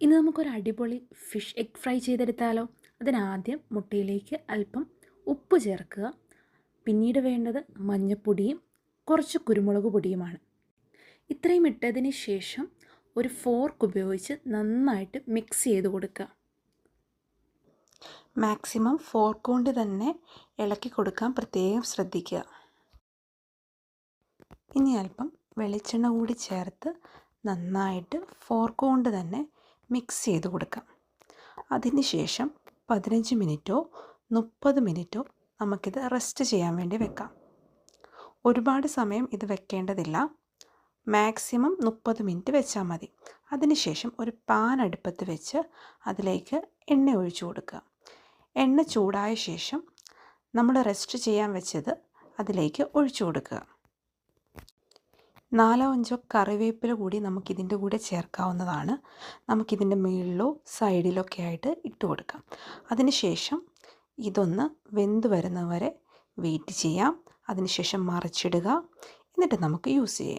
ഇനി നമുക്കൊരു അടിപൊളി ഫിഷ് എഗ് ഫ്രൈ ചെയ്തെടുത്താലോ? അതിനാദ്യം മുട്ടയിലേക്ക് അല്പം ഉപ്പ് ചേർക്കുക. പിന്നീട് വേണ്ടത് മഞ്ഞൾപ്പൊടിയും കുറച്ച് കുരുമുളക് പൊടിയുമാണ്. ഇത്രയും ഇട്ടതിന് ശേഷം ഒരു ഫോർക്ക് ഉപയോഗിച്ച് നന്നായിട്ട് മിക്സ് ചെയ്ത് കൊടുക്കുക. മാക്സിമം ഫോർക്ക് കൊണ്ട് തന്നെ ഇളക്കി കൊടുക്കാൻ പ്രത്യേകം ശ്രദ്ധിക്കുക. ഇനി അല്പം വെളിച്ചെണ്ണ കൂടി ചേർത്ത് നന്നായിട്ട് ഫോർക്ക് കൊണ്ട് തന്നെ മിക്സ് ചെയ്ത് കൊടുക്കാം. അതിനുശേഷം 15 മിനിറ്റോ 30 മിനിറ്റോ നമുക്കിത് റെസ്റ്റ് ചെയ്യാൻ വേണ്ടി വെക്കാം. ഒരുപാട് സമയം ഇത് വെക്കേണ്ടതില്ല. മാക്സിമം 30 മിനിറ്റ് വെച്ചാൽ മതി. അതിനുശേഷം ഒരു പാൻ അടുപ്പത്ത് വെച്ച് അതിലേക്ക് എണ്ണ ഒഴിച്ചു കൊടുക്കുക. എണ്ണ ചൂടായ ശേഷം നമ്മൾ റെസ്റ്റ് ചെയ്യാൻ വെച്ചത് അതിലേക്ക് ഒഴിച്ചു കൊടുക്കുക. 4-5 കറിവേപ്പില കൂടി നമുക്കിതിൻ്റെ കൂടെ ചേർക്കാവുന്നതാണ്. നമുക്കിതിൻ്റെ മുകളിലോ സൈഡിലോ ഒക്കെ ആയിട്ട് ഇട്ട് കൊടുക്കാം. അതിനുശേഷം ഇതൊന്ന് വെന്ത് വരുന്നവരെ വെയിറ്റ് ചെയ്യാം. അതിനുശേഷം മറിച്ചിടുക. എന്നിട്ട് നമുക്ക് യൂസ് ചെയ്യാം.